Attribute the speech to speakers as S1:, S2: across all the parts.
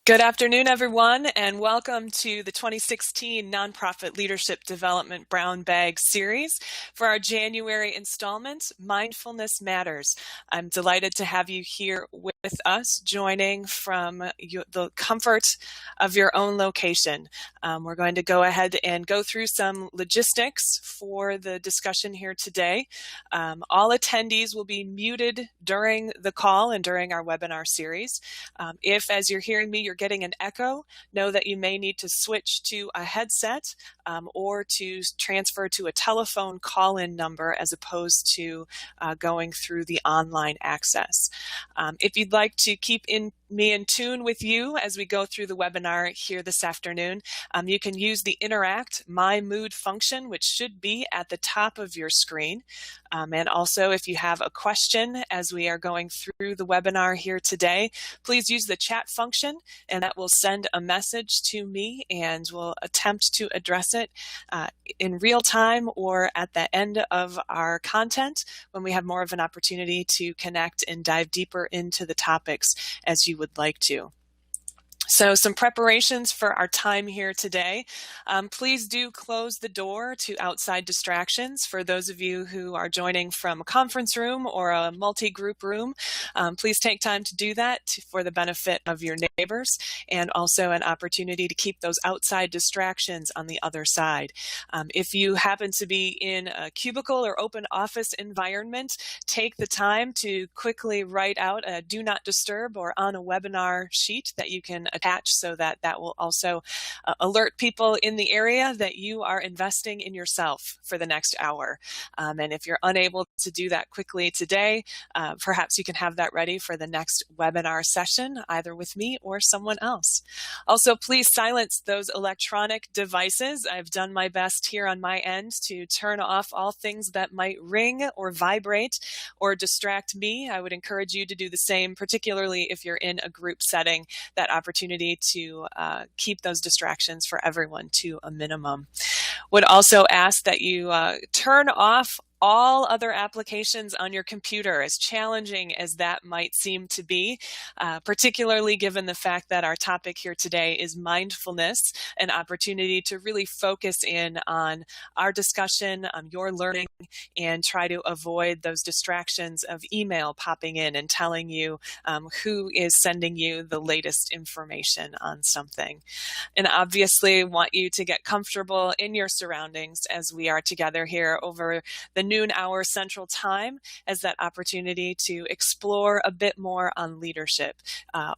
S1: Good afternoon, everyone, and welcome to the 2016 Nonprofit Leadership Development Brown Bag Series for our January installment, Mindfulness Matters. I'm delighted to have you here with us, joining from the comfort of your own location. We're going to go ahead and go through some logistics for the discussion here today. All attendees will be muted during the call and during our webinar series. If, as you're hearing me, you're getting an echo, know that you may need to switch to a headset or to transfer to a telephone call-in number as opposed to going through the online access. If you'd like to keep me in tune with you as we go through the webinar here this afternoon, you can use the Interact My Mood function, which should be at the top of your screen. And also, if you have a question as we are going through the webinar here today, please use the chat function, and that will send a message to me, and we'll attempt to address it in real time or at the end of our content when we have more of an opportunity to connect and dive deeper into the topics as you would like to. So some preparations for our time here today. Please do close the door to outside distractions. For those of you who are joining from a conference room or a multi-group room, please take time to do that for the benefit of your neighbors, and also an opportunity to keep those outside distractions on the other side. If you happen to be in a cubicle or open office environment, take the time to quickly write out a do not disturb or on a webinar sheet that you can attach, so that will also alert people in the area that you are investing in yourself for the next hour. And if you're unable to do that quickly today, perhaps you can have that ready for the next webinar session, either with me or someone else. Also, please silence those electronic devices. I've done my best here on my end to turn off all things that might ring or vibrate or distract me. I would encourage you to do the same, particularly if you're in a group setting. That opportunity to keep those distractions for everyone to a minimum. Would also ask that you turn off all other applications on your computer, as challenging as that might seem to be, particularly given the fact that our topic here today is mindfulness, an opportunity to really focus in on our discussion, on your learning, and try to avoid those distractions of email popping in and telling you who is sending you the latest information on something. And obviously want you to get comfortable in your surroundings as we are together here over the noon hour Central Time, as that opportunity to explore a bit more on leadership.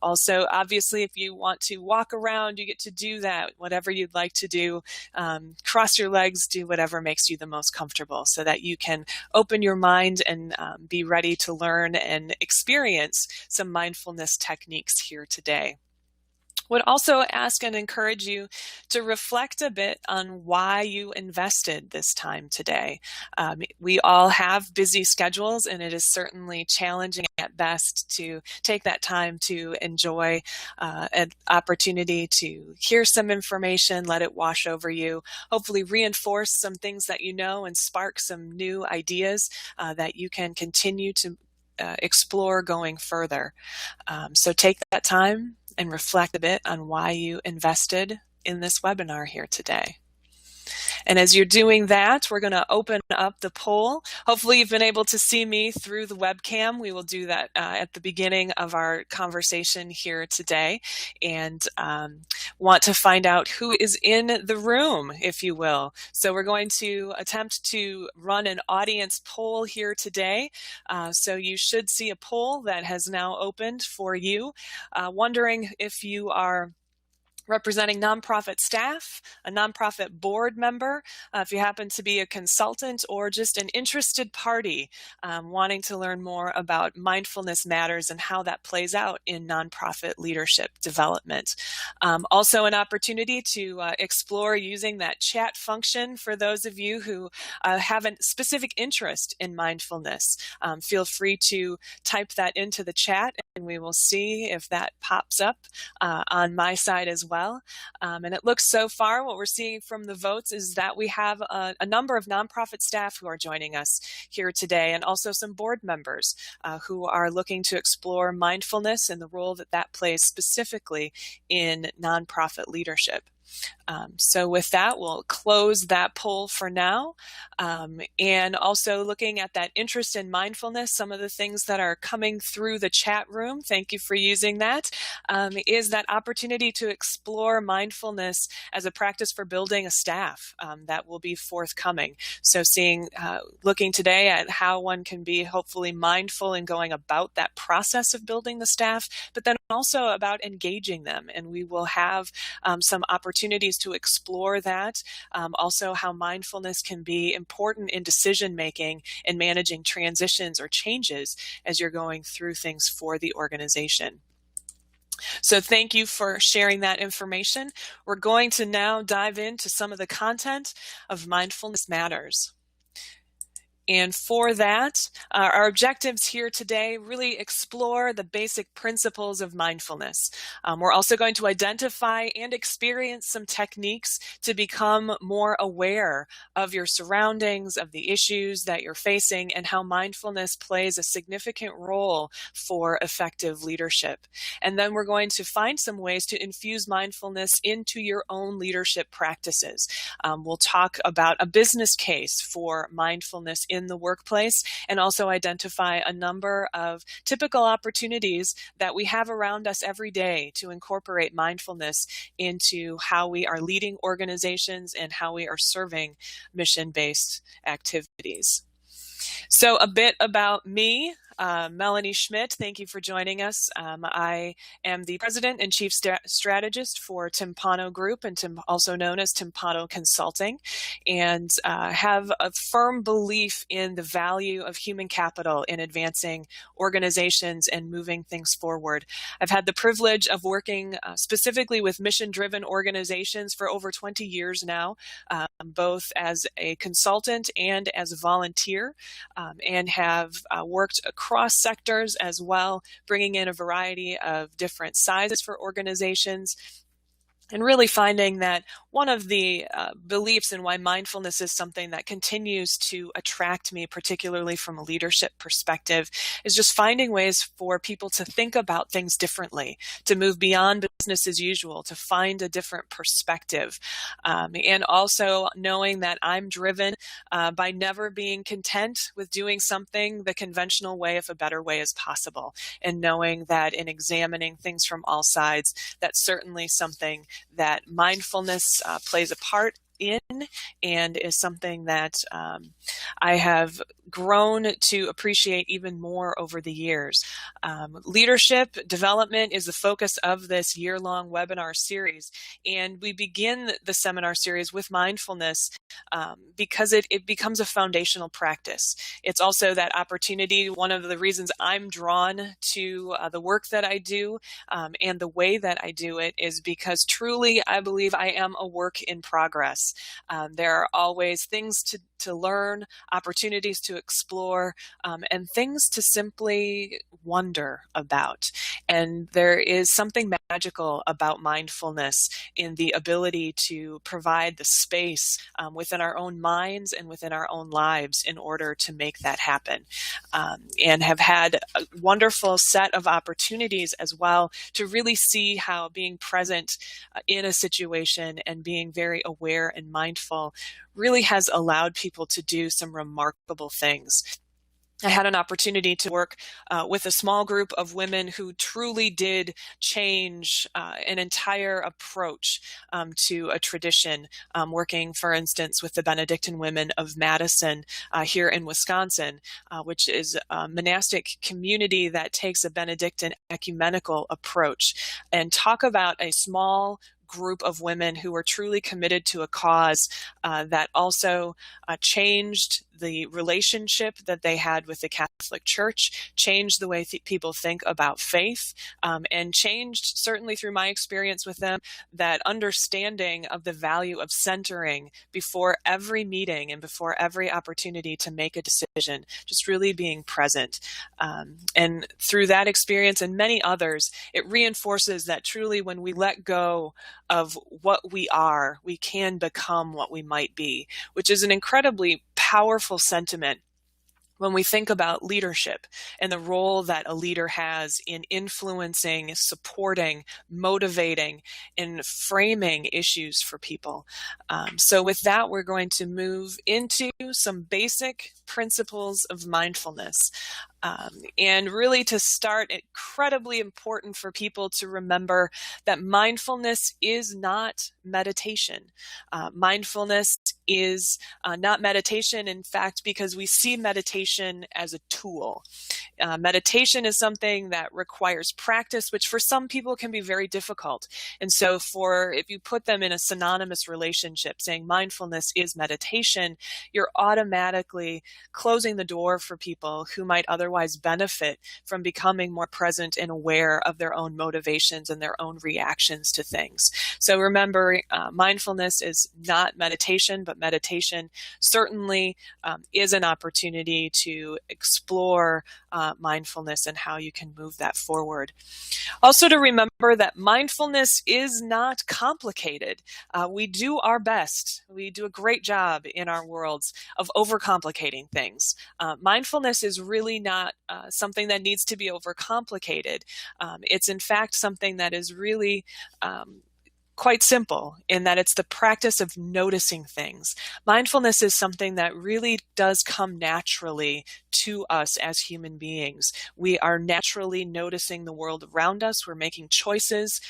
S1: Also, obviously, if you want to walk around, you get to do that, whatever you'd like to do. Cross your legs, do whatever makes you the most comfortable, so that you can open your mind and be ready to learn and experience some mindfulness techniques here today. Would also ask and encourage you to reflect a bit on why you invested this time today. We all have busy schedules, and it is certainly challenging at best to take that time to enjoy an opportunity to hear some information, let it wash over you, hopefully reinforce some things that you know and spark some new ideas that you can continue to explore going further. So take that time and reflect a bit on why you invested in this webinar here today. And as you're doing that, we're going to open up the poll. Hopefully you've been able to see me through the webcam. We will do that at the beginning of our conversation here today, and want to find out who is in the room, if you will. So we're going to attempt to run an audience poll here today. So you should see a poll that has now opened for you, wondering if you are representing nonprofit staff, a nonprofit board member, if you happen to be a consultant, or just an interested party wanting to learn more about Mindfulness Matters and how that plays out in nonprofit leadership development. Also an opportunity to explore using that chat function for those of you who have a specific interest in mindfulness. Feel free to type that into the chat, and we will see if that pops up on my side as well. well. And it looks so far, what we're seeing from the votes is that we have a number of nonprofit staff who are joining us here today, and also some board members who are looking to explore mindfulness and the role that that plays specifically in nonprofit leadership. So with that, we'll close that poll for now. And also looking at that interest in mindfulness, some of the things that are coming through the chat room, thank you for using that, is that opportunity to explore mindfulness as a practice for building a staff that will be forthcoming. So looking today at how one can be hopefully mindful in going about that process of building the staff, but then also about engaging them. And we will have some opportunities to explore that. Also how mindfulness can be important in decision making and managing transitions or changes as you're going through things for the organization. So thank you for sharing that information. We're going to now dive into some of the content of Mindfulness Matters. And for that, our objectives here today really explore the basic principles of mindfulness. We're also going to identify and experience some techniques to become more aware of your surroundings, of the issues that you're facing, and how mindfulness plays a significant role for effective leadership. And then we're going to find some ways to infuse mindfulness into your own leadership practices. We'll talk about a business case for mindfulness in the workplace, and also identify a number of typical opportunities that we have around us every day to incorporate mindfulness into how we are leading organizations and how we are serving mission-based activities. So a bit about me. Melanie Schmidt, thank you for joining us. I am the president and chief strategist for Timpano Group, and also known as Timpano Consulting, and have a firm belief in the value of human capital in advancing organizations and moving things forward. I've had the privilege of working specifically with mission-driven organizations for over 20 years now, both as a consultant and as a volunteer, and have worked across sectors as well, bringing in a variety of different sizes for organizations. And really finding that one of the beliefs in why mindfulness is something that continues to attract me, particularly from a leadership perspective, is just finding ways for people to think about things differently, to move beyond business as usual, to find a different perspective. And also knowing that I'm driven by never being content with doing something the conventional way if a better way is possible. And knowing that in examining things from all sides, that's certainly something that mindfulness plays a part in, and is something that I have grown to appreciate even more over the years. Leadership development is the focus of this year-long webinar series, and we begin the seminar series with mindfulness because it becomes a foundational practice. It's also that opportunity. One of the reasons I'm drawn to the work that I do and the way that I do it is because truly I believe I am a work in progress. There are always things to learn, opportunities to explore, and things to simply wonder about. And there is something magical about mindfulness in the ability to provide the space within our own minds and within our own lives in order to make that happen. And have had a wonderful set of opportunities as well to really see how being present in a situation and being very aware and mindful really has allowed people to do some remarkable things. I had an opportunity to work with a small group of women who truly did change an entire approach to a tradition, working, for instance, with the Benedictine women of Madison here in Wisconsin, which is a monastic community that takes a Benedictine ecumenical approach. And talk about a small group of women who were truly committed to a cause that also changed the relationship that they had with the Catholic Church, changed the way people think about faith, and changed, certainly through my experience with them, that understanding of the value of centering before every meeting and before every opportunity to make a decision, just really being present. And through that experience and many others, it reinforces that truly when we let go of what we are, we can become what we might be, which is an incredibly powerful sentiment when we think about leadership and the role that a leader has in influencing, supporting, motivating, and framing issues for people. So with that, we're going to move into some basic principles of mindfulness. And really to start, incredibly important for people to remember that mindfulness is not meditation. Mindfulness is not meditation, in fact, because we see meditation as a tool. Meditation is something that requires practice, which for some people can be very difficult. And so if you put them in a synonymous relationship, saying mindfulness is meditation, you're automatically closing the door for people who might otherwise benefit from becoming more present and aware of their own motivations and their own reactions to things. So remember, mindfulness is not meditation, but meditation certainly is an opportunity to explore mindfulness and how you can move that forward. Also to remember that mindfulness is not complicated. We do our best. We do a great job in our worlds of overcomplicating things. Mindfulness is really not something that needs to be overcomplicated. It's in fact something that is really quite simple in that it's the practice of noticing things. Mindfulness is something that really does come naturally to us as human beings. We are naturally noticing the world around us. We're making choices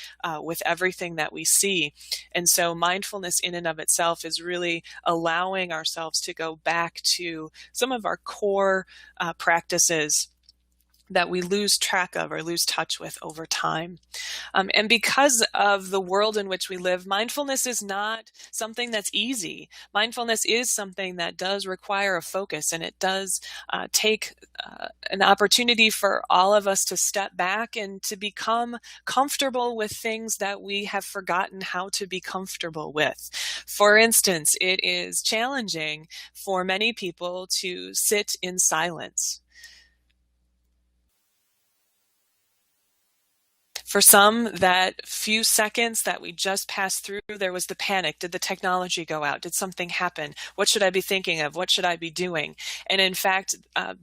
S1: with everything that we see. And so mindfulness in and of itself is really allowing ourselves to go back to some of our core practices that we lose track of or lose touch with over time. And because of the world in which we live, mindfulness is not something that's easy. Mindfulness is something that does require a focus, and it does take an opportunity for all of us to step back and to become comfortable with things that we have forgotten how to be comfortable with. For instance, it is challenging for many people to sit in silence. For some, that few seconds that we just passed through, there was the panic. Did the technology go out? Did something happen? What should I be thinking of? What should I be doing? And in fact,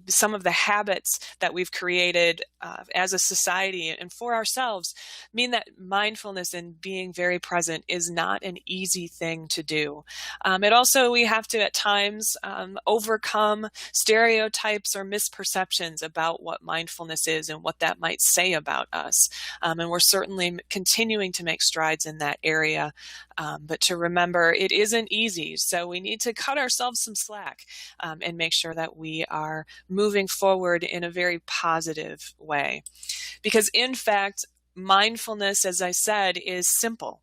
S1: some of the habits that we've created as a society and for ourselves mean that mindfulness and being very present is not an easy thing to do. It also, we have to at times overcome stereotypes or misperceptions about what mindfulness is and what that might say about us. And we're certainly continuing to make strides in that area. But to remember, it isn't easy. So we need to cut ourselves some slack and make sure that we are moving forward in a very positive way. Because in fact, mindfulness, as I said, is simple.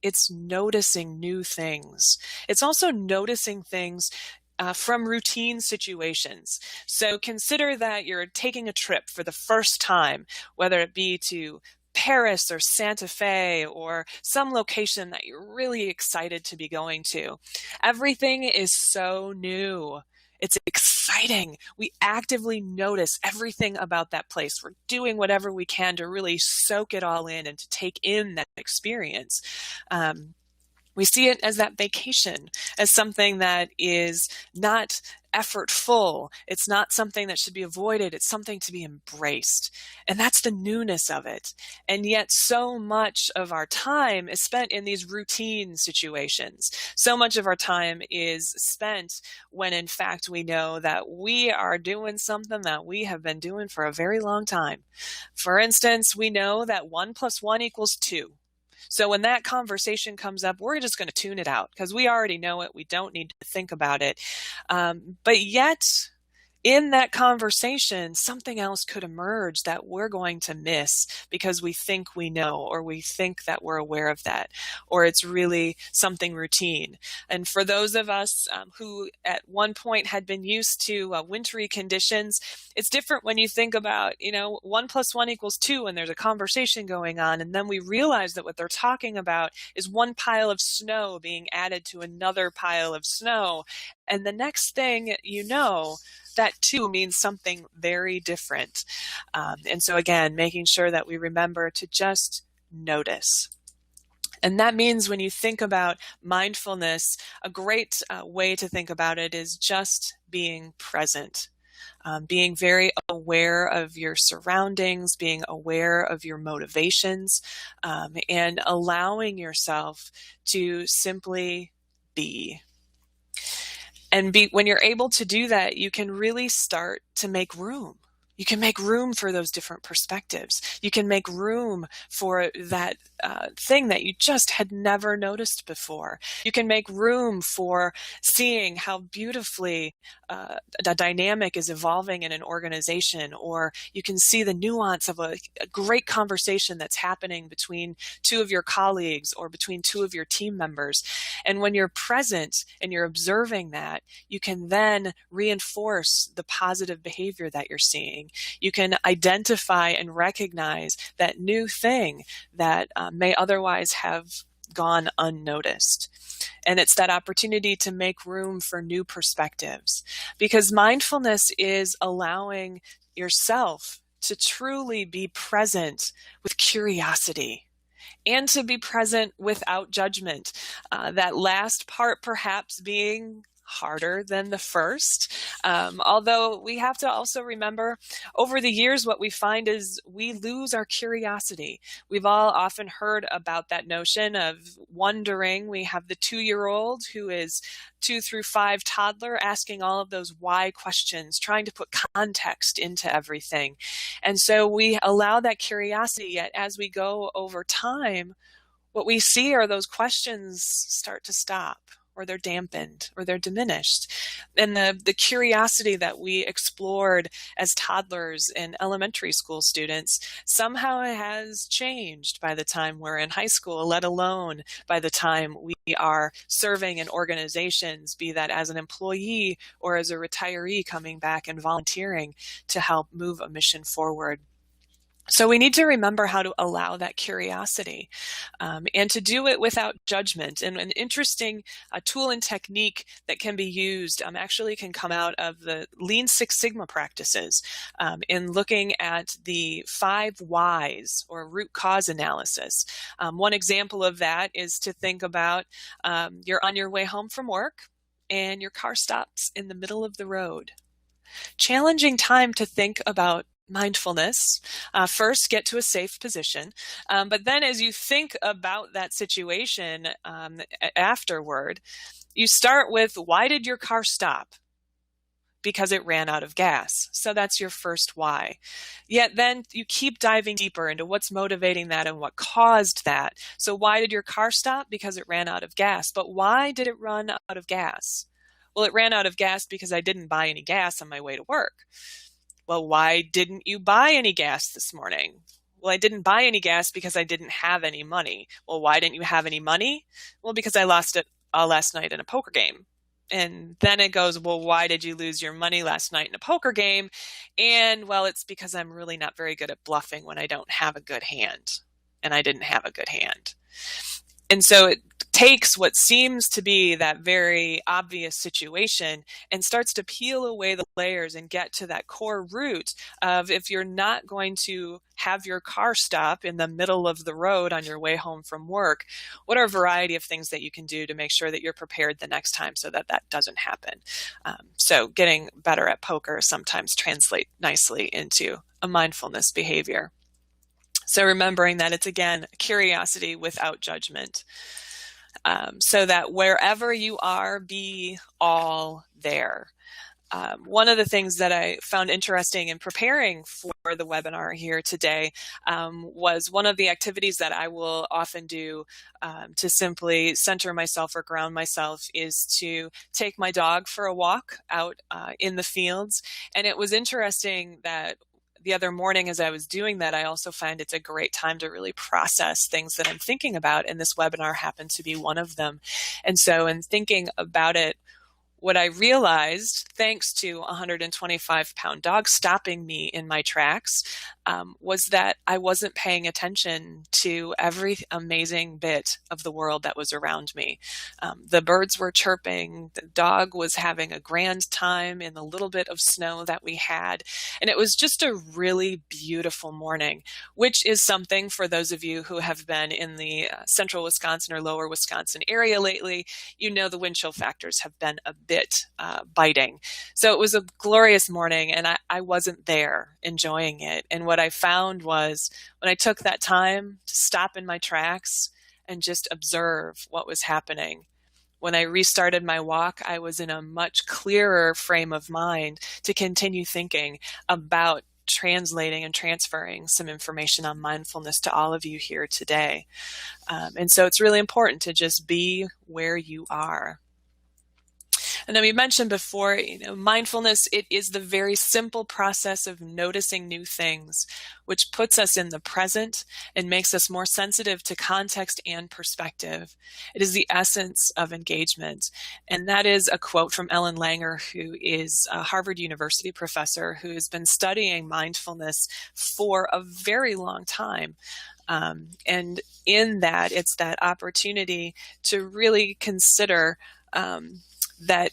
S1: It's noticing new things. It's also noticing things from routine situations. So consider that you're taking a trip for the first time, whether it be to Paris or Santa Fe or some location that you're really excited to be going to. Everything is so new. It's exciting. We actively notice everything about that place. We're doing whatever we can to really soak it all in and to take in that experience. We see it as that vacation, as something that is not effortful. It's not something that should be avoided. It's something to be embraced. And that's the newness of it. And yet so much of our time is spent in these routine situations. So much of our time is spent when in fact we know that we are doing something that we have been doing for a very long time. For instance, we know that 1 + 1 = 2. So when that conversation comes up, we're just going to tune it out because we already know it. We don't need to think about it. But yet, in that conversation, something else could emerge that we're going to miss because we think we know, or we think that we're aware of that, or it's really something routine. And for those of us who at one point had been used to wintry conditions, it's different when you think about, 1 + 1 = 2, and there's a conversation going on, and then we realize that what they're talking about is one pile of snow being added to another pile of snow. And the next thing you know, that too means something very different. And so again, making sure that we remember to just notice. And that means when you think about mindfulness, a great way to think about it is just being present. Being very aware of your surroundings, being aware of your motivations, and allowing yourself to simply be. And when you're able to do that, you can really start to make room. You can make room for those different perspectives. You can make room for that thing that you just had never noticed before. You can make room for seeing how beautifully the dynamic is evolving in an organization, or you can see the nuance of a great conversation that's happening between two of your colleagues or between two of your team members. And when you're present and you're observing that, you can then reinforce the positive behavior that you're seeing. You can identify and recognize that new thing that may otherwise have gone unnoticed. And it's that opportunity to make room for new perspectives, because mindfulness is allowing yourself to truly be present with curiosity and to be present without judgment. That last part perhaps being harder than the first. Although we have to also remember, over the years, what we find is we lose our curiosity. We've all often heard about that notion of wondering. We have the 2-year-old who is 2 through 5 toddler asking all of those why questions, trying to put context into everything. And so we allow that curiosity, yet as we go over time, what we see are those questions start to stop, or they're dampened, or they're diminished. And the curiosity that we explored as toddlers and elementary school students, somehow it has changed by the time we're in high school, let alone by the time we are serving in organizations, be that as an employee or as a retiree coming back and volunteering to help move a mission forward. So we need to remember how to allow that curiosity and to do it without judgment. And an interesting tool and technique that can be used actually can come out of the Lean Six Sigma practices in looking at the 5 whys, or root cause analysis. One example of that is to think about you're on your way home from work and your car stops in the middle of the road. Challenging time to think about mindfulness. First, get to a safe position. But then as you think about that situation afterward, you start with, why did your car stop? Because it ran out of gas. So that's your first why. Yet then you keep diving deeper into what's motivating that and what caused that. So why did your car stop? Because it ran out of gas. But why did it run out of gas? Well, it ran out of gas because I didn't buy any gas on my way to work. Well, why didn't you buy any gas this morning? Well, I didn't buy any gas because I didn't have any money. Well, why didn't you have any money? Well, because I lost it last night in a poker game. And then it goes, well, why did you lose your money last night in a poker game? And well, it's because I'm really not very good at bluffing when I don't have a good hand. And I didn't have a good hand. And so it takes what seems to be that very obvious situation and starts to peel away the layers and get to that core root of, if you're not going to have your car stop in the middle of the road on your way home from work, what are a variety of things that you can do to make sure that you're prepared the next time so that that doesn't happen? So getting better at poker sometimes translate nicely into a mindfulness behavior. So remembering that it's, again, curiosity without judgment. So that wherever you are, be all there. One of the things that I found interesting in preparing for the webinar here today was one of the activities that I will often do to simply center myself or ground myself is to take my dog for a walk out in the fields. And it was interesting that the other morning as I was doing that, I also find it's a great time to really process things that I'm thinking about. And this webinar happened to be one of them. And so in thinking about it, what I realized, thanks to a 125-pound dog stopping me in my tracks, was that I wasn't paying attention to every amazing bit of the world that was around me. The birds were chirping, the dog was having a grand time in the little bit of snow that we had, and it was just a really beautiful morning, which is something for those of you who have been in the central Wisconsin or lower Wisconsin area lately, you know the wind chill factors have been a bit biting. So it was a glorious morning, and I wasn't there enjoying it. And what I found was when I took that time to stop in my tracks and just observe what was happening, when I restarted my walk, I was in a much clearer frame of mind to continue thinking about translating and transferring some information on mindfulness to all of you here today. And so it's really important to just be where you are. And then we mentioned before, mindfulness, it is the very simple process of noticing new things, which puts us in the present and makes us more sensitive to context and perspective. It is the essence of engagement. And that is a quote from Ellen Langer, who is a Harvard University professor who has been studying mindfulness for a very long time. And in that, it's that opportunity to really consider that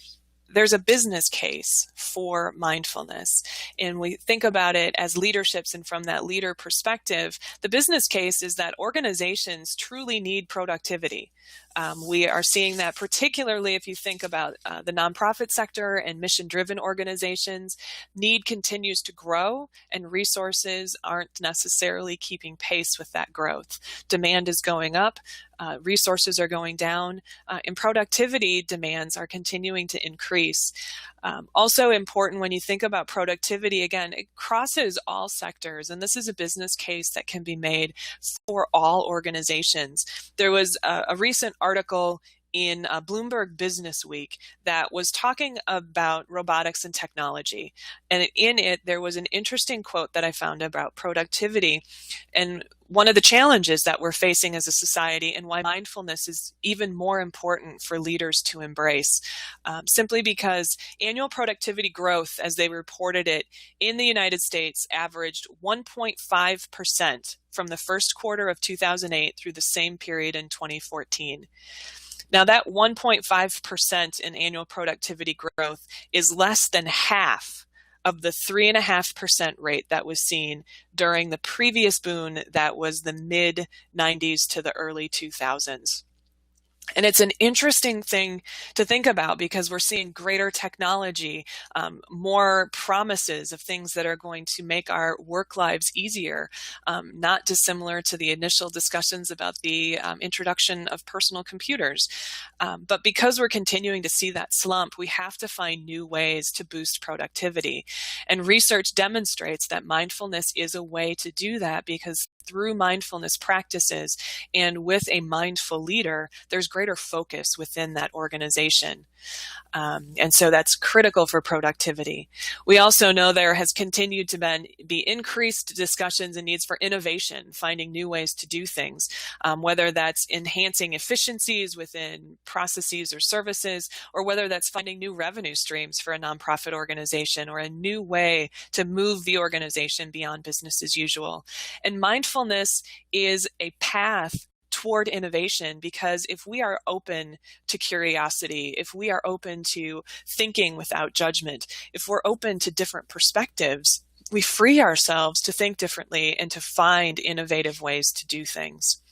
S1: there's a business case for mindfulness. And we think about it as leaderships, and from that leader perspective, the business case is that organizations truly need productivity. We are seeing that particularly if you think about the nonprofit sector and mission-driven organizations. Need continues to grow, and resources aren't necessarily keeping pace with that growth. Demand is going up, resources are going down, and productivity demands are continuing to increase. Also important when you think about productivity, again, it crosses all sectors, and this is a business case that can be made for all organizations. There was a recent article in Bloomberg Business Week that was talking about robotics and technology. And in it, there was an interesting quote that I found about productivity and one of the challenges that we're facing as a society, and why mindfulness is even more important for leaders to embrace, simply because annual productivity growth, as they reported it in the United States, averaged 1.5% from the first quarter of 2008 through the same period in 2014. Now, that 1.5% in annual productivity growth is less than half of the 3.5% rate that was seen during the previous boom that was the mid-90s to the early 2000s. And it's an interesting thing to think about because we're seeing greater technology, more promises of things that are going to make our work lives easier, not dissimilar to the initial discussions about the introduction of personal computers. But because we're continuing to see that slump, we have to find new ways to boost productivity. And research demonstrates that mindfulness is a way to do that, because through mindfulness practices and with a mindful leader, there's greater focus within that organization. And so that's critical for productivity. We also know there has continued to be increased discussions and needs for innovation, finding new ways to do things, whether that's enhancing efficiencies within processes or services, or whether that's finding new revenue streams for a nonprofit organization, or a new way to move the organization beyond business as usual. And mindfulness is a path toward innovation, because if we are open to curiosity, if we are open to thinking without judgment, if we're open to different perspectives, we free ourselves to think differently and to find innovative ways to do things.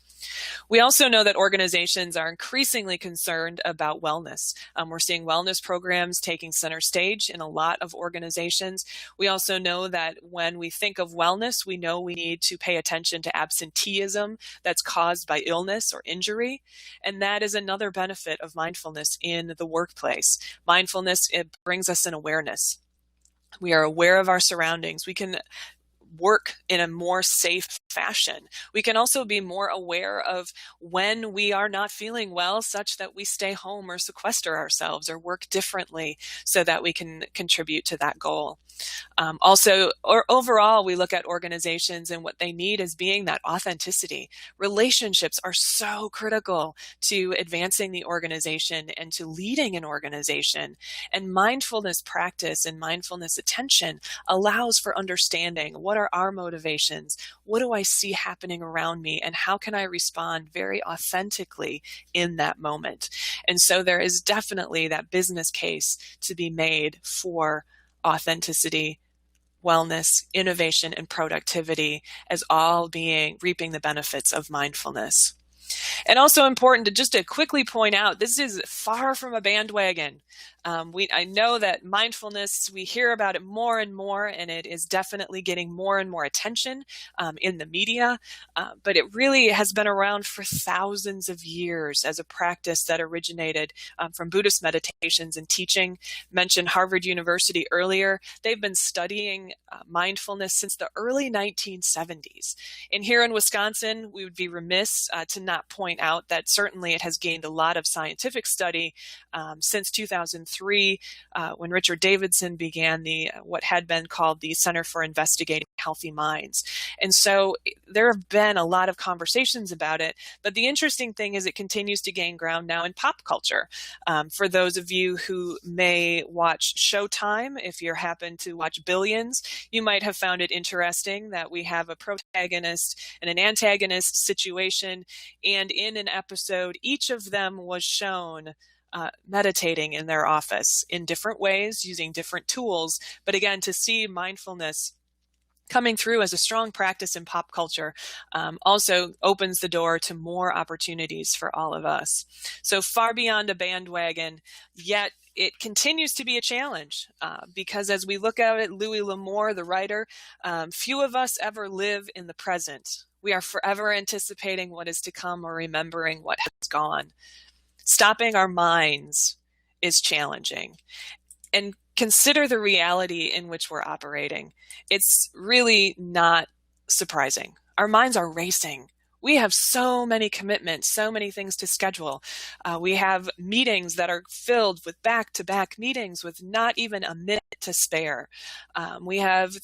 S1: We also know that organizations are increasingly concerned about wellness. We're seeing wellness programs taking center stage in a lot of organizations. We also know that when we think of wellness, we know we need to pay attention to absenteeism that's caused by illness or injury. And that is another benefit of mindfulness in the workplace. Mindfulness, it brings us an awareness. We are aware of our surroundings. We can work in a more safe fashion. We can also be more aware of when we are not feeling well, such that we stay home or sequester ourselves or work differently so that we can contribute to that goal. Overall, we look at organizations and what they need as being that authenticity. Relationships are so critical to advancing the organization and to leading an organization. And mindfulness practice and mindfulness attention allows for understanding what are our motivations, what do I see happening around me, and how can I respond very authentically in that moment. And so there is definitely that business case to be made for authenticity, wellness, innovation, and productivity as all reaping the benefits of mindfulness. And also important to just to quickly point out, this is far from a bandwagon. I know that mindfulness, we hear about it more and more, and it is definitely getting more and more attention in the media. But it really has been around for thousands of years as a practice that originated from Buddhist meditations and teaching. Mentioned Harvard University earlier. They've been studying mindfulness since the early 1970s. And here in Wisconsin, we would be remiss to not point out that certainly it has gained a lot of scientific study since 2003, when Richard Davidson began what had been called the Center for Investigating Healthy Minds. And so there have been a lot of conversations about it, but the interesting thing is it continues to gain ground now in pop culture. For those of you who may watch Showtime, if you happen to watch Billions, you might have found it interesting that we have a protagonist and an antagonist situation, and in an episode, each of them was shown meditating in their office in different ways, using different tools. But again, to see mindfulness coming through as a strong practice in pop culture also opens the door to more opportunities for all of us. So far beyond a bandwagon, yet it continues to be a challenge because as we look at it, Louis L'Amour, the writer, few of us ever live in the present. We are forever anticipating what is to come or remembering what has gone. Stopping our minds is challenging. And consider the reality in which we're operating. It's really not surprising. Our minds are racing. We have so many commitments, so many things to schedule. We have meetings that are filled with back-to-back meetings with not even a minute to spare. We have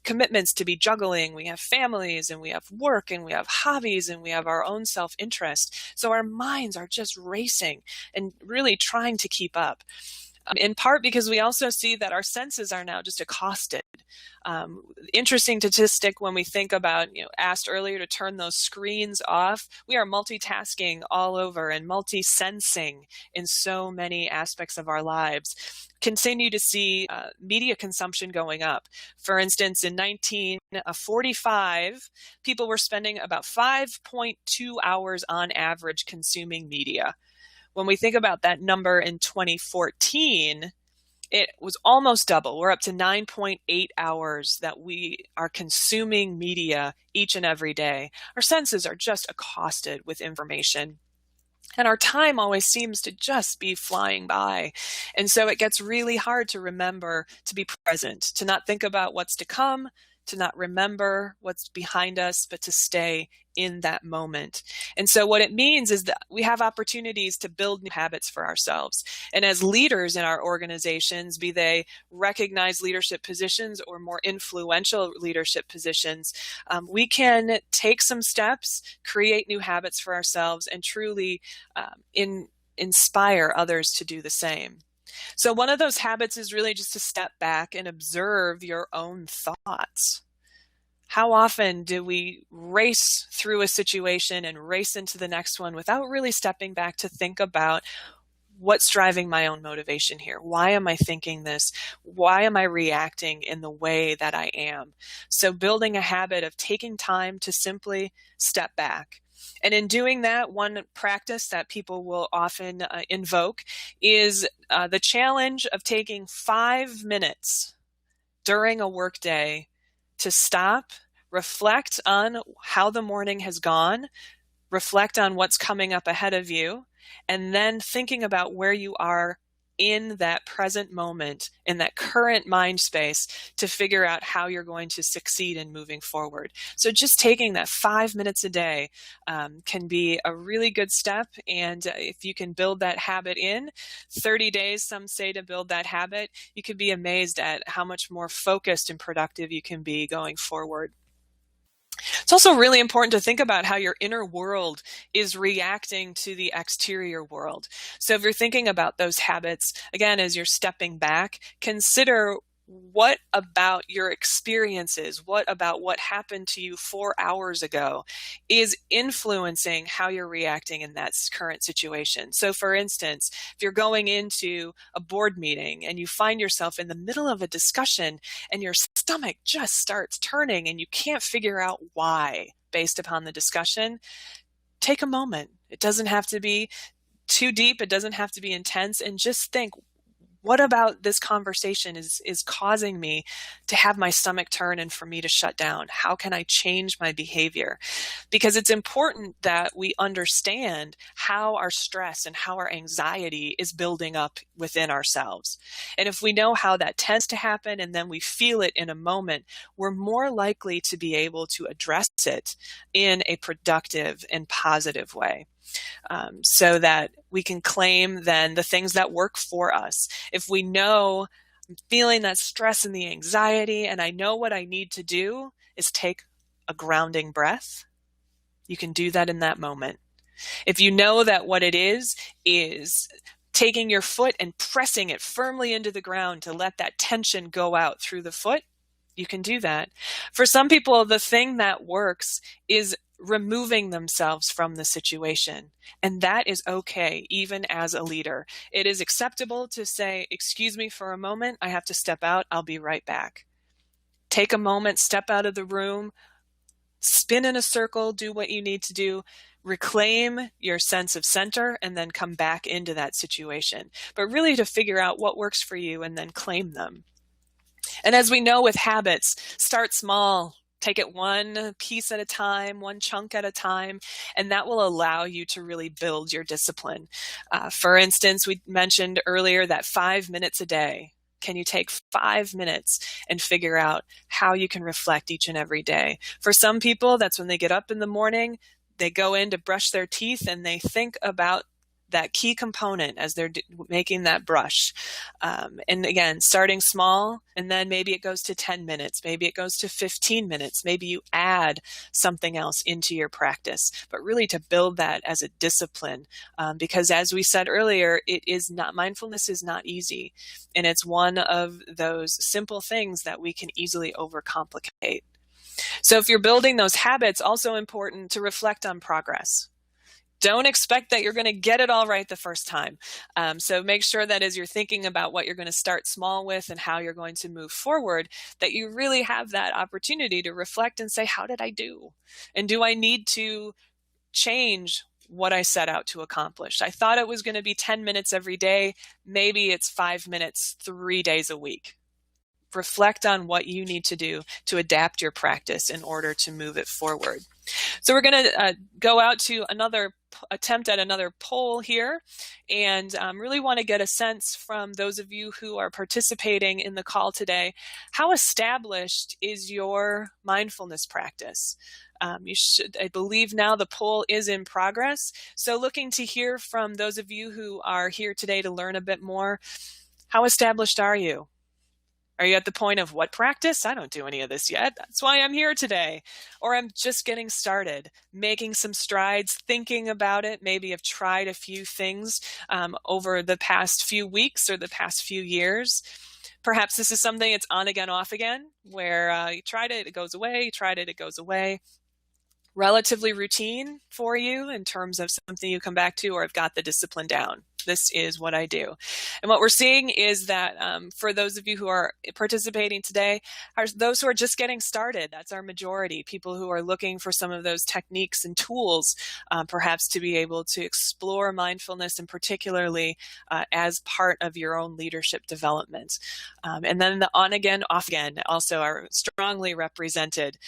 S1: commitments to be juggling. We have families and we have work and we have hobbies and we have our own self-interest. So our minds are just racing and really trying to keep up. In part because we also see that our senses are now just accosted. Interesting statistic when we think about, asked earlier to turn those screens off. We are multitasking all over and multi-sensing in so many aspects of our lives. Continue to see media consumption going up. For instance, in 1945, people were spending about 5.2 hours on average consuming media. When we think about that number in 2014, it was almost double. We're up to 9.8 hours that we are consuming media each and every day. Our senses are just accosted with information. And our time always seems to just be flying by. And so it gets really hard to remember to be present, to not think about what's to come, to not remember what's behind us, but to stay in that moment. And so what it means is that we have opportunities to build new habits for ourselves. And as leaders in our organizations, be they recognized leadership positions or more influential leadership positions, we can take some steps, create new habits for ourselves, and truly inspire others to do the same. So one of those habits is really just to step back and observe your own thoughts. How often do we race through a situation and race into the next one without really stepping back to think about what's driving my own motivation here? Why am I thinking this? Why am I reacting in the way that I am? So building a habit of taking time to simply step back. And in doing that, one practice that people will often invoke is the challenge of taking 5 minutes during a workday to stop, reflect on how the morning has gone, reflect on what's coming up ahead of you, and then thinking about where you are in that present moment, in that current mind space, to figure out how you're going to succeed in moving forward. So just taking that 5 minutes a day can be a really good step. And if you can build that habit in 30 days, some say, to build that habit, you could be amazed at how much more focused and productive you can be going forward. It's also really important to think about how your inner world is reacting to the exterior world. So if you're thinking about those habits, again, as you're stepping back, consider what about your experiences, what about what happened to you 4 hours ago is influencing how you're reacting in that current situation. So for instance, if you're going into a board meeting and you find yourself in the middle of a discussion and your stomach just starts turning and you can't figure out why based upon the discussion, take a moment. It doesn't have to be too deep. It doesn't have to be intense. And just think, what about this conversation is causing me to have my stomach turn and for me to shut down? How can I change my behavior? Because it's important that we understand how our stress and how our anxiety is building up within ourselves. And if we know how that tends to happen and then we feel it in a moment, we're more likely to be able to address it in a productive and positive way. So that we can claim then the things that work for us. If we know I'm feeling that stress and the anxiety, and I know what I need to do is take a grounding breath, you can do that in that moment. If you know that what it is taking your foot and pressing it firmly into the ground to let that tension go out through the foot, you can do that. For some people, the thing that works is removing themselves from the situation. And that is okay, even as a leader. It is acceptable to say, excuse me for a moment, I have to step out, I'll be right back. Take a moment, step out of the room, spin in a circle, do what you need to do, reclaim your sense of center, and then come back into that situation. But really to figure out what works for you and then claim them. And as we know with habits, start small. Take it one piece at a time, one chunk at a time, and that will allow you to really build your discipline. For instance, we mentioned earlier that 5 minutes a day. Can you take 5 minutes and figure out how you can reflect each and every day? For some people, that's when they get up in the morning, they go in to brush their teeth, and they think about that key component as they're making that brush. And again, starting small, and then maybe it goes to 10 minutes, maybe it goes to 15 minutes, maybe you add something else into your practice, but really to build that as a discipline. Because as we said earlier, mindfulness is not easy. And it's one of those simple things that we can easily overcomplicate. So if you're building those habits, also important to reflect on progress. Don't expect that you're going to get it all right the first time. So make sure that as you're thinking about what you're going to start small with and how you're going to move forward, that you really have that opportunity to reflect and say, how did I do? And do I need to change what I set out to accomplish? I thought it was going to be 10 minutes every day. Maybe it's 5 minutes, 3 days a week. Reflect on what you need to do to adapt your practice in order to move it forward. So we're going to go out to another attempt at another poll here, and really want to get a sense from those of you who are participating in the call today. How established is your mindfulness practice? I believe now the poll is in progress. So looking to hear from those of you who are here today to learn a bit more. How established are you? Are you at the point of what practice? I don't do any of this yet. That's why I'm here today. Or I'm just getting started, making some strides, thinking about it. Maybe have tried a few things over the past few weeks or the past few years. Perhaps this is something that's on again, off again, where you tried it, it goes away, you tried it, it goes away. Relatively routine for you in terms of something you come back to or have got the discipline down. This is what I do. And what we're seeing is that for those of you who are participating today, are those who are just getting started. That's our majority. People who are looking for some of those techniques and tools, perhaps to be able to explore mindfulness, and particularly as part of your own leadership development. And then the on again, off again also are strongly represented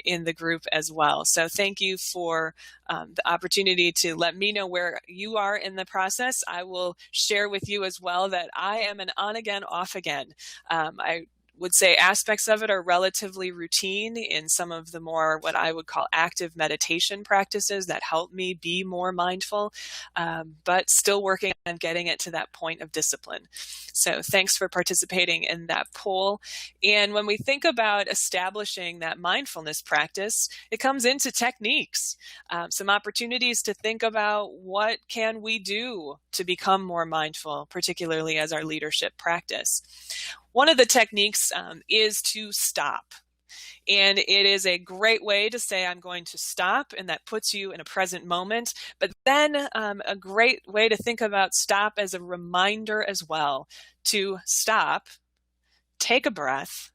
S1: in the group as well. So thank you for the opportunity to let me know where you are in the process. I will share with you as well that I am an on again, off again. I would say aspects of it are relatively routine in some of the more what I would call active meditation practices that help me be more mindful, but still working on getting it to that point of discipline. So thanks for participating in that poll. And when we think about establishing that mindfulness practice, it comes into techniques, some opportunities to think about what can we do to become more mindful, particularly as our leadership practice. One of the techniques is to stop. And it is a great way to say, I'm going to stop, and that puts you in a present moment. But then a great way to think about stop as a reminder as well, to stop, take a breath,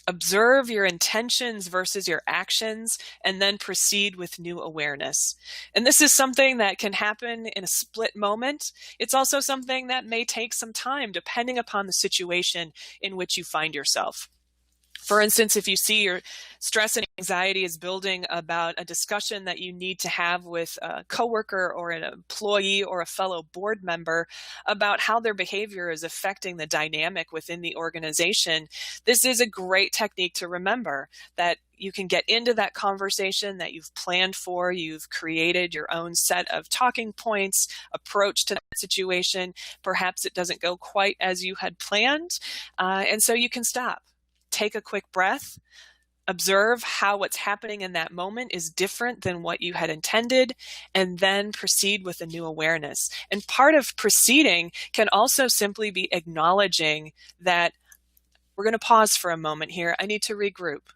S1: observe your intentions versus your actions, and then proceed with new awareness. And this is something that can happen in a split moment. It's also something that may take some time depending upon the situation in which you find yourself. For instance, if you see your stress and anxiety is building about a discussion that you need to have with a coworker or an employee or a fellow board member about how their behavior is affecting the dynamic within the organization, this is a great technique to remember that you can get into that conversation that you've planned for. You've created your own set of talking points, approach to that situation. Perhaps it doesn't go quite as you had planned. And so you can stop. Take a quick breath, observe how what's happening in that moment is different than what you had intended, and then proceed with a new awareness. And part of proceeding can also simply be acknowledging that we're going to pause for a moment here. I need to regroup.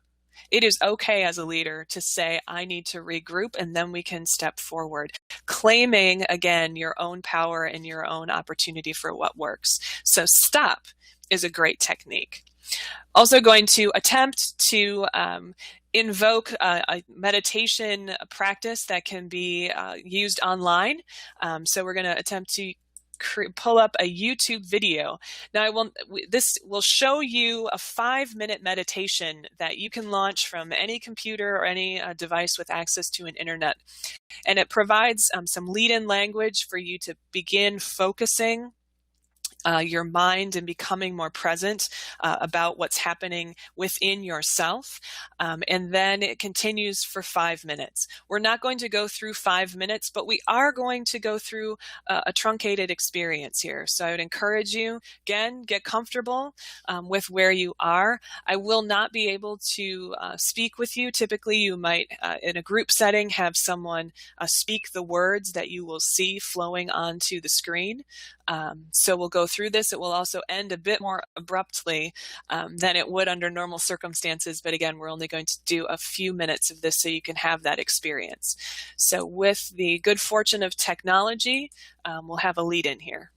S1: It is okay as a leader to say, I need to regroup, and then we can step forward, claiming, again, your own power and your own opportunity for what works. So stop is a great technique. Also going to attempt to invoke a meditation practice that can be used online. So we're going to attempt to pull up a YouTube video. Now, this will show you a 5-minute meditation that you can launch from any computer or any device with access to an internet. And it provides some lead-in language for you to begin focusing your mind and becoming more present about what's happening within yourself. And then it continues for 5 minutes. We're not going to go through 5 minutes, but we are going to go through a truncated experience here. So I would encourage you, again, get comfortable with where you are. I will not be able to speak with you. Typically, you might, in a group setting, have someone speak the words that you will see flowing onto the screen. So we'll go through this. It will also end a bit more abruptly than it would under normal circumstances. But again, we're only going to do a few minutes of this so you can have that experience. So with the good fortune of technology, we'll have a lead in here.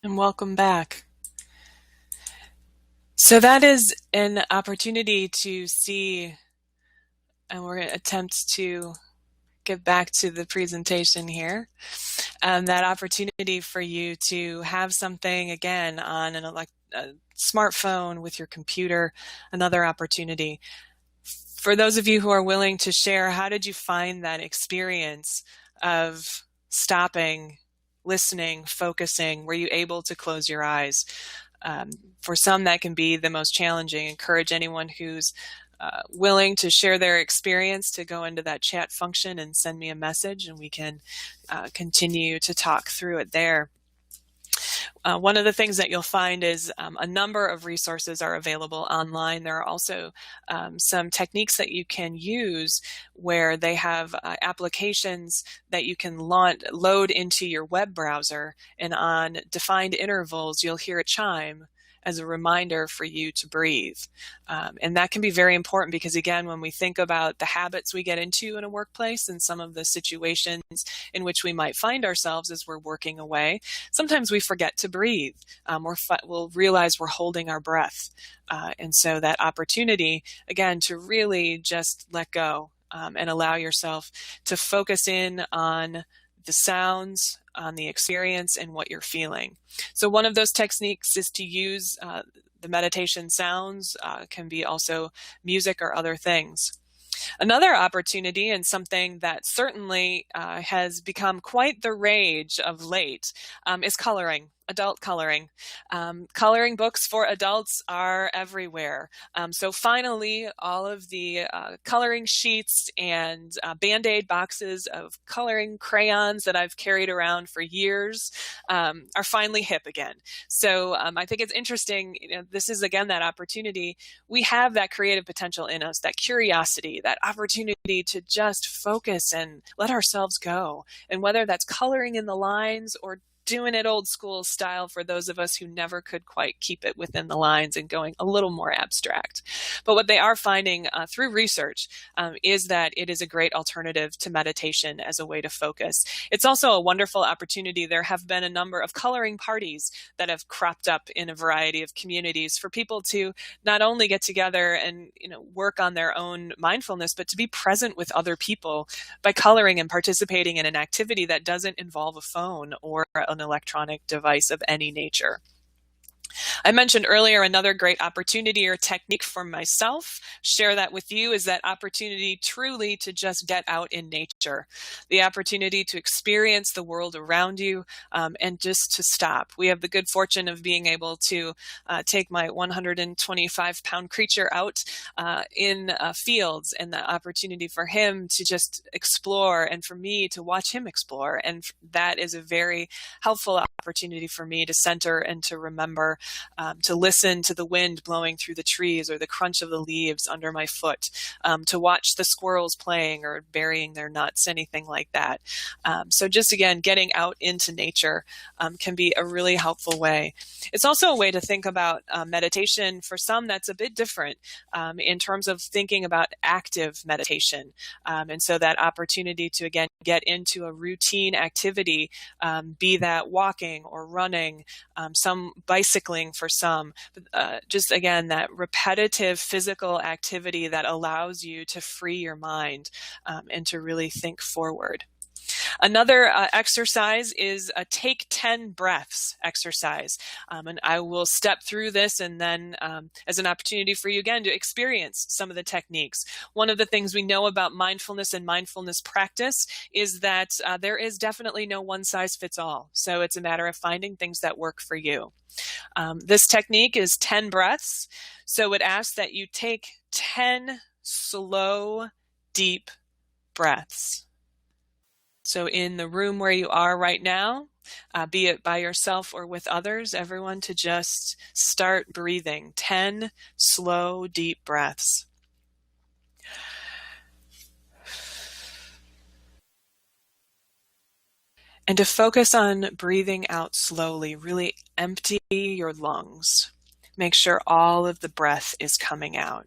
S1: And welcome back. So that is an opportunity to see, and we're going to attempt to get back to the presentation here. That opportunity for you to have something again on a smartphone with your computer, another opportunity. For those of you who are willing to share, how did you find that experience of stopping, listening, focusing? Were you able to close your eyes? For some, that can be the most challenging. Encourage anyone who's willing to share their experience to go into that chat function and send me a message, and we can continue to talk through it there. One of the things that you'll find is a number of resources are available online. There are also some techniques that you can use where they have applications that you can load into your web browser, and on defined intervals, you'll hear a chime as a reminder for you to breathe. And that can be very important because, again, when we think about the habits we get into in a workplace and some of the situations in which we might find ourselves as we're working away, sometimes we forget to breathe. We'll realize we're holding our breath. And so that opportunity, again, to really just let go and allow yourself to focus in on the sounds, on the experience, and what you're feeling. So one of those techniques is to use the meditation sounds, can be also music or other things. Another opportunity, and something that certainly has become quite the rage of late, is coloring. Adult coloring. Coloring books for adults are everywhere. So finally, all of the coloring sheets and Band-Aid boxes of coloring crayons that I've carried around for years are finally hip again. So I think it's interesting. This is, again, that opportunity. We have that creative potential in us, that curiosity, that opportunity to just focus and let ourselves go. And whether that's coloring in the lines or doing it old school style for those of us who never could quite keep it within the lines and going a little more abstract. But what they are finding through research is that it is a great alternative to meditation as a way to focus. It's also a wonderful opportunity. There have been a number of coloring parties that have cropped up in a variety of communities for people to not only get together and work on their own mindfulness, but to be present with other people by coloring and participating in an activity that doesn't involve a phone or an electronic device of any nature. I mentioned earlier another great opportunity or technique for myself, share that with you, is that opportunity truly to just get out in nature, the opportunity to experience the world around you and just to stop. We have the good fortune of being able to take my 125-pound creature out in fields, and the opportunity for him to just explore and for me to watch him explore. And that is a very helpful opportunity for me to center and to remember, to listen to the wind blowing through the trees or the crunch of the leaves under my foot, to watch the squirrels playing or burying their nuts, anything like that. So just, again, getting out into nature can be a really helpful way. It's also a way to think about meditation. For some, that's a bit different in terms of thinking about active meditation. And so that opportunity to, again, get into a routine activity, be that walking or running, some bicycling for some, just, again, that repetitive physical activity that allows you to free your mind and to really think forward. Another exercise is a take 10 breaths exercise. And I will step through this and then as an opportunity for you, again, to experience some of the techniques. One of the things we know about mindfulness and mindfulness practice is that there is definitely no one size fits all. So it's a matter of finding things that work for you. This technique is 10 breaths. So it asks that you take 10 slow, deep breaths. So in the room where you are right now, be it by yourself or with others, everyone to just start breathing 10 slow, deep breaths. And to focus on breathing out slowly, really empty your lungs. Make sure all of the breath is coming out.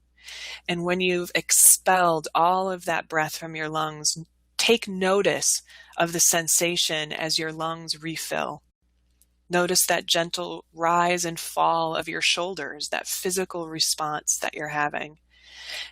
S1: And when you've expelled all of that breath from your lungs, take notice of the sensation as your lungs refill. Notice that gentle rise and fall of your shoulders, that physical response that you're having.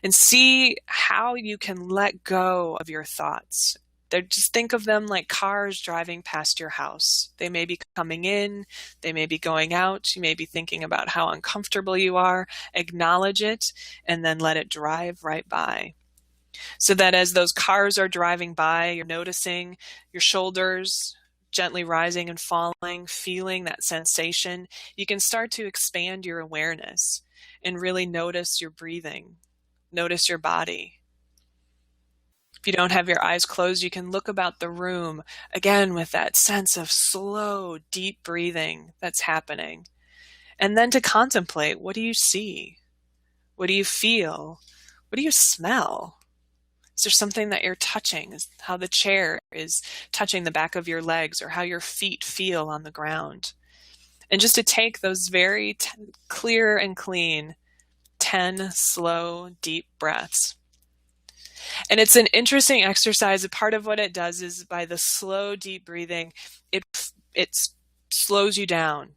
S1: And see how you can let go of your thoughts. Just think of them like cars driving past your house. They may be coming in, they may be going out, you may be thinking about how uncomfortable you are. Acknowledge it and then let it drive right by. So that as those cars are driving by, you're noticing your shoulders gently rising and falling, feeling that sensation. You can start to expand your awareness and really notice your breathing. Notice your body. If you don't have your eyes closed, you can look about the room, again, with that sense of slow, deep breathing that's happening. And then to contemplate, what do you see? What do you feel? What do you smell? Is there something that you're touching? Is how the chair is touching the back of your legs or how your feet feel on the ground? And just to take those very clear and clean 10 slow, deep breaths. And it's an interesting exercise. A part of what it does is by the slow, deep breathing, it slows you down.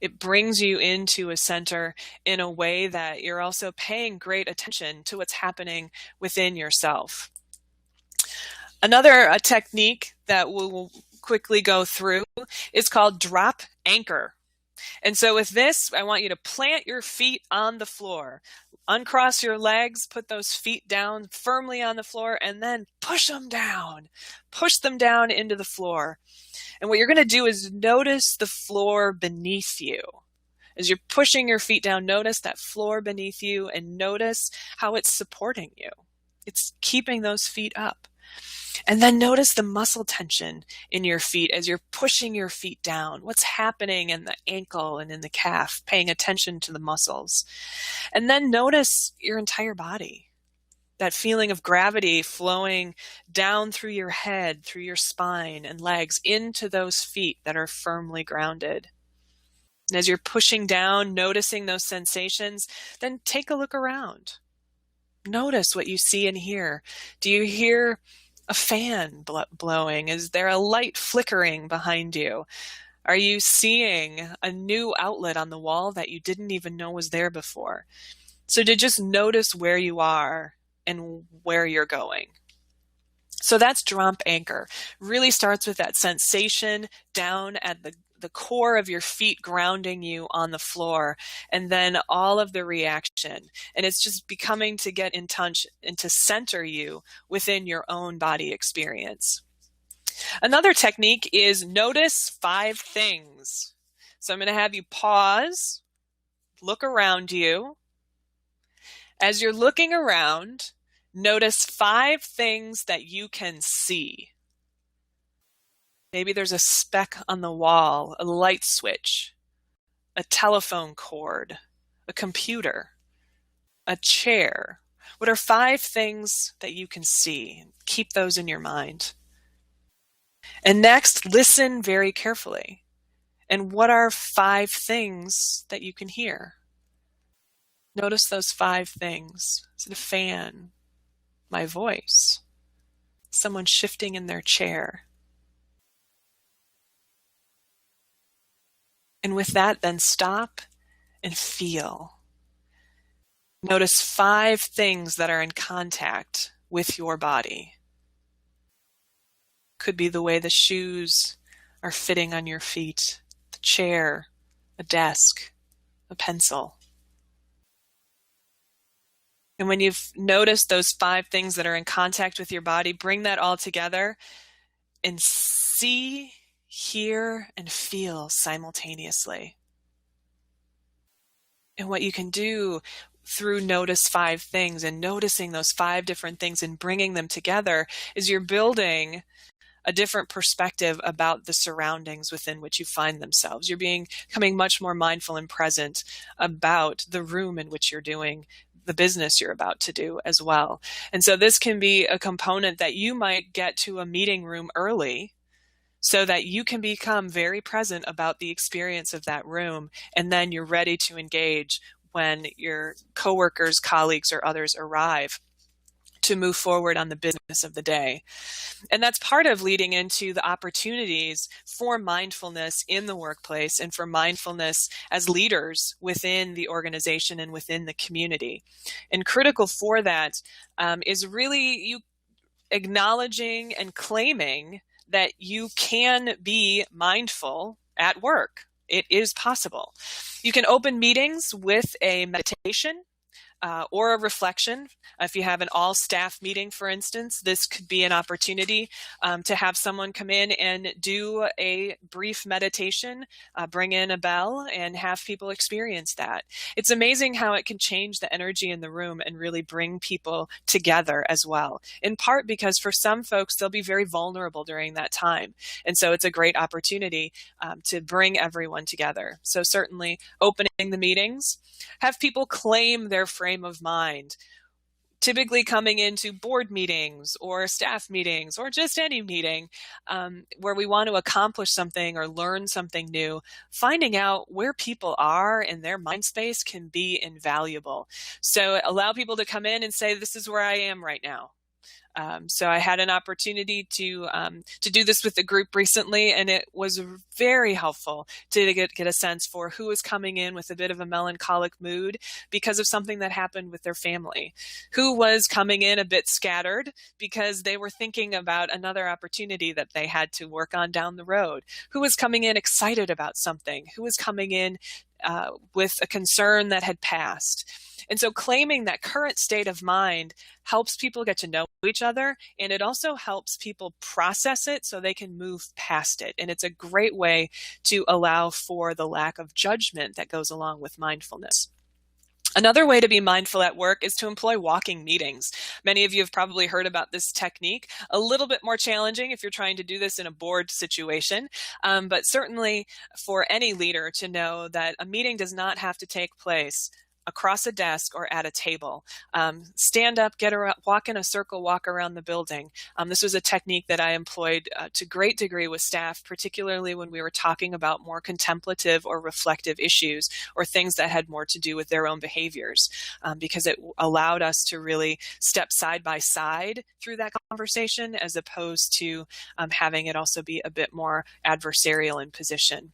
S1: It brings you into a center in a way that you're also paying great attention to what's happening within yourself. Another technique that we'll quickly go through is called drop anchor. And so with this, I want you to plant your feet on the floor. Uncross your legs, put those feet down firmly on the floor, and then push them down. Push them down into the floor. And what you're going to do is notice the floor beneath you. As you're pushing your feet down, notice that floor beneath you and notice how it's supporting you. It's keeping those feet up. And then notice the muscle tension in your feet as you're pushing your feet down. What's happening in the ankle and in the calf, paying attention to the muscles. And then notice your entire body. That feeling of gravity flowing down through your head, through your spine and legs, into those feet that are firmly grounded. And as you're pushing down, noticing those sensations, then take a look around. Notice what you see and hear. Do you hear a fan blowing? Is there a light flickering behind you? Are you seeing a new outlet on the wall that you didn't even know was there before? So to just notice where you are and where you're going. So that's drop anchor. Really starts with that sensation down at the core of your feet grounding you on the floor, and then all of the reaction. And it's just becoming to get in touch and to center you within your own body experience. Another technique is notice 5 things. So I'm going to have you pause, look around you. As you're looking around, notice 5 things that you can see. Maybe there's a speck on the wall, a light switch, a telephone cord, a computer, a chair. What are 5 things that you can see? Keep those in your mind. And next, listen very carefully. And what are 5 things that you can hear? Notice those 5 things. Is it a fan? My voice? Someone shifting in their chair? And with that, then stop and feel. Notice 5 things that are in contact with your body. Could be the way the shoes are fitting on your feet, the chair, a desk, a pencil. And when you've noticed those 5 things that are in contact with your body, bring that all together and see, hear, and feel simultaneously. And what you can do through notice 5 things and noticing those 5 different things and bringing them together is you're building a different perspective about the surroundings within which you find themselves. You're becoming much more mindful and present about the room in which you're doing the business you're about to do as well. And so this can be a component that you might get to a meeting room early so that you can become very present about the experience of that room, and then you're ready to engage when your coworkers, colleagues, or others arrive to move forward on the business of the day. And that's part of leading into the opportunities for mindfulness in the workplace and for mindfulness as leaders within the organization and within the community. And critical for that is really you acknowledging and claiming that you can be mindful at work. It is possible. You can open meetings with a meditation or a reflection. If you have an all-staff meeting, for instance, this could be an opportunity to have someone come in and do a brief meditation, bring in a bell, and have people experience that. It's amazing how it can change the energy in the room and really bring people together as well, in part because for some folks, they'll be very vulnerable during that time. And so it's a great opportunity to bring everyone together. So certainly opening the meetings, have people claim their frame of mind, typically coming into board meetings or staff meetings or just any meeting where we want to accomplish something or learn something new. Finding out where people are in their mind space can be invaluable. So allow people to come in and say, this is where I am right now. So I had an opportunity to do this with the group recently, and it was very helpful to get a sense for who was coming in with a bit of a melancholic mood because of something that happened with their family, who was coming in a bit scattered because they were thinking about another opportunity that they had to work on down the road, who was coming in excited about something, who was coming in with a concern that had passed. And so claiming that current state of mind helps people get to know each other, and it also helps people process it so they can move past it. And it's a great way to allow for the lack of judgment that goes along with mindfulness. Another way to be mindful at work is to employ walking meetings. Many of you have probably heard about this technique. A little bit more challenging if you're trying to do this in a board situation, but certainly for any leader to know that a meeting does not have to take place across a desk or at a table. Stand up, get around, walk in a circle, walk around the building. This was a technique that I employed to great degree with staff, particularly when we were talking about more contemplative or reflective issues or things that had more to do with their own behaviors, because it allowed us to really step side by side through that conversation as opposed to having it also be a bit more adversarial in position.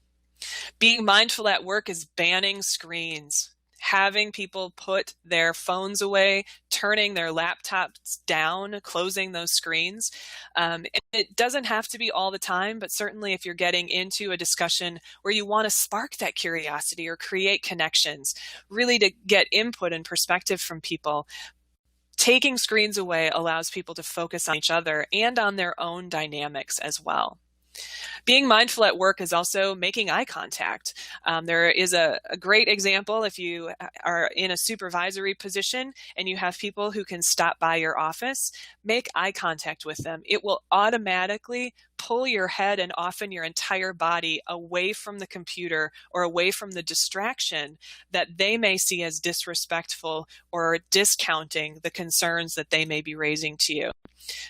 S1: Being mindful at work is banning screens. Having people put their phones away, turning their laptops down, closing those screens. And it doesn't have to be all the time, but certainly if you're getting into a discussion where you want to spark that curiosity or create connections, really to get input and perspective from people, taking screens away allows people to focus on each other and on their own dynamics as well. Being mindful at work is also making eye contact. There is a great example if you are in a supervisory position and you have people who can stop by your office, make eye contact with them. It will automatically pull your head and often your entire body away from the computer or away from the distraction that they may see as disrespectful or discounting the concerns that they may be raising to you.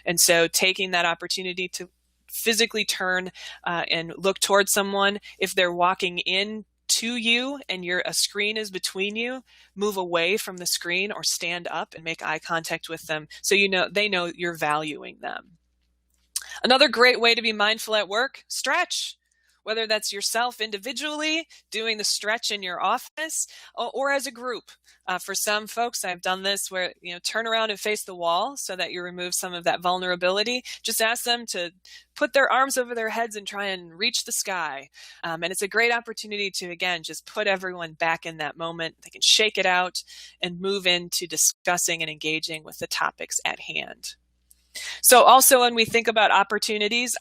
S1: And so taking that opportunity to physically turn and look towards someone. If they're walking in to you and a screen is between you, move away from the screen or stand up and make eye contact with them so they know you're valuing them. Another great way to be mindful at work, stretch. Whether that's yourself individually doing the stretch in your office or as a group. For some folks, I've done this where, turn around and face the wall so that you remove some of that vulnerability. Just ask them to put their arms over their heads and try and reach the sky. And it's a great opportunity to, again, just put everyone back in that moment. They can shake it out and move into discussing and engaging with the topics at hand. So also when we think about opportunities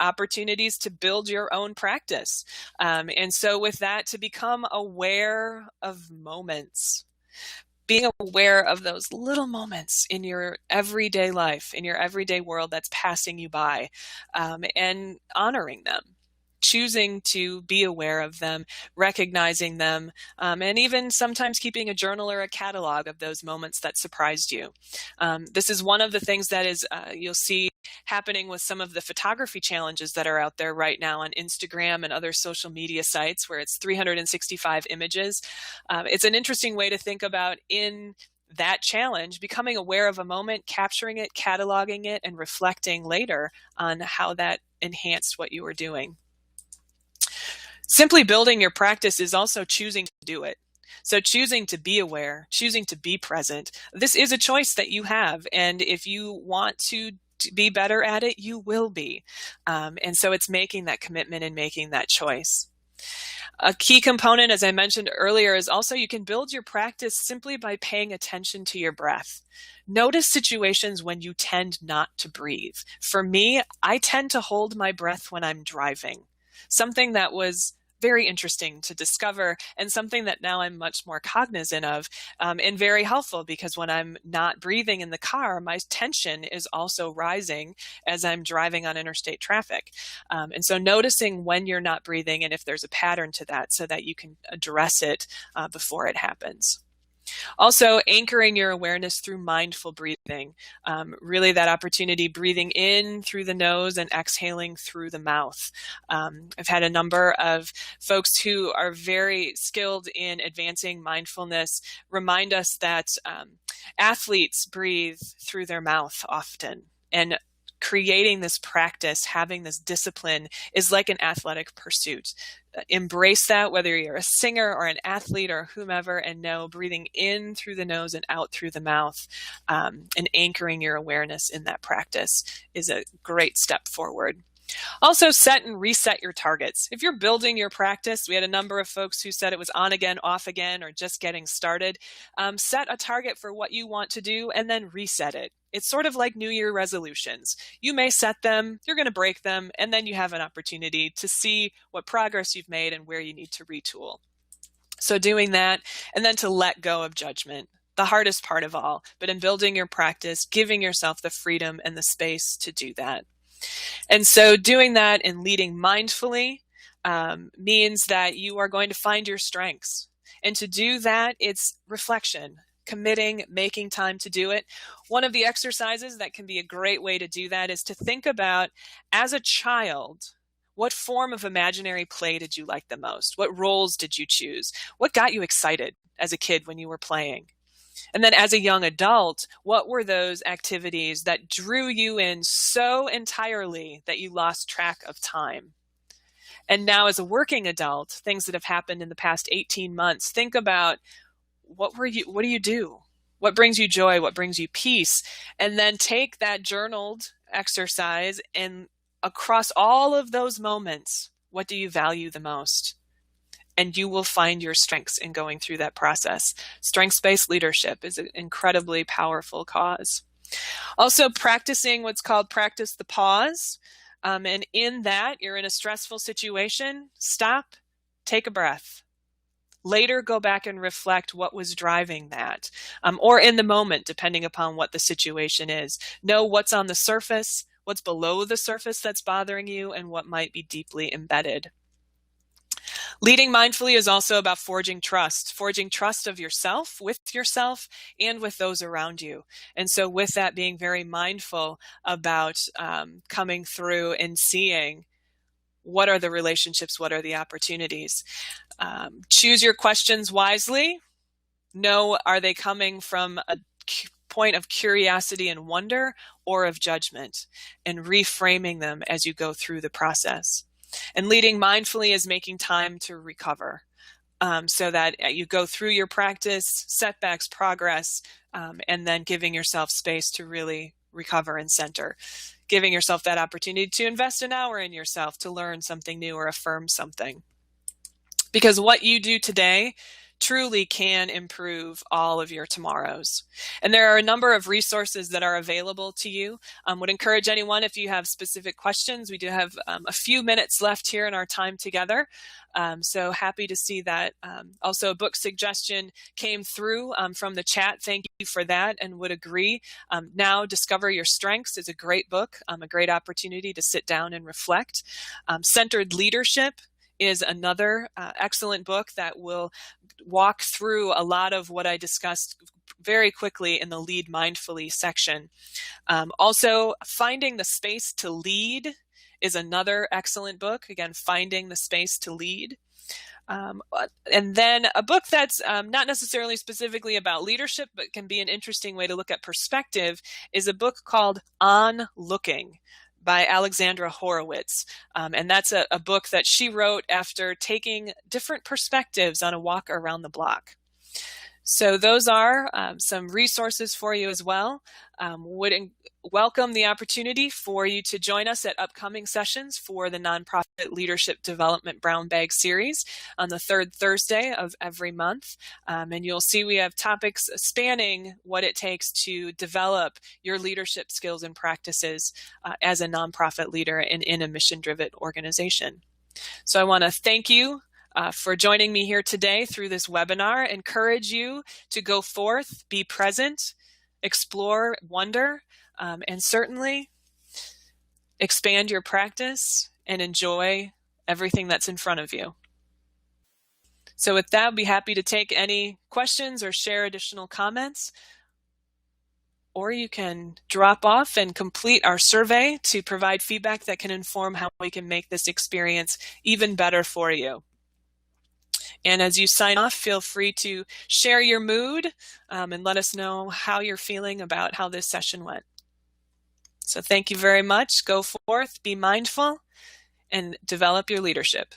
S1: to build your own practice. And so with that, to become aware of moments, being aware of those little moments in your everyday life, in your everyday world that's passing you by, and honoring them. Choosing to be aware of them, recognizing them, and even sometimes keeping a journal or a catalog of those moments that surprised you. This is one of the things that is you'll see happening with some of the photography challenges that are out there right now on Instagram and other social media sites where it's 365 images. It's an interesting way to think about in that challenge, becoming aware of a moment, capturing it, cataloging it, and reflecting later on how that enhanced what you were doing. Simply building your practice is also choosing to do it. So choosing to be aware, choosing to be present, this is a choice that you have. And if you want to be better at it, you will be. And so it's making that commitment and making that choice. A key component, as I mentioned earlier, is also you can build your practice simply by paying attention to your breath. Notice situations when you tend not to breathe. For me, I tend to hold my breath when I'm driving. Something that was very interesting to discover, and something that now I'm much more cognizant of, and very helpful, because when I'm not breathing in the car, my tension is also rising as I'm driving on interstate traffic. And so noticing when you're not breathing and if there's a pattern to that so that you can address it before it happens. Also, anchoring your awareness through mindful breathing, really that opportunity, breathing in through the nose and exhaling through the mouth. I've had a number of folks who are very skilled in advancing mindfulness remind us that athletes breathe through their mouth often. And creating this practice, having this discipline is like an athletic pursuit. Embrace that, whether you're a singer or an athlete or whomever, and know breathing in through the nose and out through the mouth, and anchoring your awareness in that practice is a great step forward. Also, set and reset your targets. If you're building your practice, we had a number of folks who said it was on again, off again, or just getting started. Set a target for what you want to do and then reset it. It's sort of like New Year resolutions. You may set them, you're going to break them, and then you have an opportunity to see what progress you've made and where you need to retool. So doing that, and then to let go of judgment, the hardest part of all. But in building your practice, giving yourself the freedom and the space to do that. And so doing that and leading mindfully means that you are going to find your strengths. And to do that, it's reflection, committing, making time to do it. One of the exercises that can be a great way to do that is to think about, as a child, what form of imaginary play did you like the most? What roles did you choose? What got you excited as a kid when you were playing? And then as a young adult, what were those activities that drew you in so entirely that you lost track of time? And now as a working adult, things that have happened in the past 18 months, think about what do you do? What brings you joy? What brings you peace? And then take that journaled exercise, and across all of those moments, what do you value the most? And you will find your strengths in going through that process. Strengths-based leadership is an incredibly powerful cause. Also, practicing what's called practice the pause. And in that, you're in a stressful situation, stop, take a breath. Later, go back and reflect what was driving that, or in the moment, depending upon what the situation is. Know what's on the surface, what's below the surface that's bothering you, and what might be deeply embedded. Leading mindfully is also about forging trust of yourself, and with those around you. And so with that, being very mindful about coming through and seeing what are the relationships, what are the opportunities. Choose your questions wisely. Know, are they coming from a point of curiosity and wonder or of judgment? And reframing them as you go through the process. And leading mindfully is making time to recover, so that you go through your practice, setbacks, progress, and then giving yourself space to really recover and center. Giving yourself that opportunity to invest an hour in yourself, to learn something new or affirm something. Because what you do today truly can improve all of your tomorrows. And there are a number of resources that are available to you. Would encourage anyone, if you have specific questions, we do have a few minutes left here in our time together. So happy to see that. Also, a book suggestion came through from the chat. Thank you for that, and would agree. Now, Discover Your Strengths is a great book, a great opportunity to sit down and reflect. Centered Leadership is another excellent book that will walk through a lot of what I discussed very quickly in the Lead Mindfully section. Also, Finding the Space to Lead is another excellent book. Again, Finding the Space to Lead. And then a book that's not necessarily specifically about leadership, but can be an interesting way to look at perspective, is a book called On Looking by Alexandra Horowitz. And that's a book that she wrote after taking different perspectives on a walk around the block. So those are some resources for you as well. Welcome the opportunity for you to join us at upcoming sessions for the Nonprofit Leadership Development Brown Bag Series on the third Thursday of every month. And you'll see we have topics spanning what it takes to develop your leadership skills and practices as a nonprofit leader and in a mission-driven organization. So I want to thank you for joining me here today through this webinar. Encourage you to go forth, be present, explore, wonder, and certainly expand your practice and enjoy everything that's in front of you. So with that, I'd be happy to take any questions or share additional comments. Or you can drop off and complete our survey to provide feedback that can inform how we can make this experience even better for you. And as you sign off, feel free to share your mood and let us know how you're feeling about how this session went. So thank you very much. Go forth, be mindful, and develop your leadership.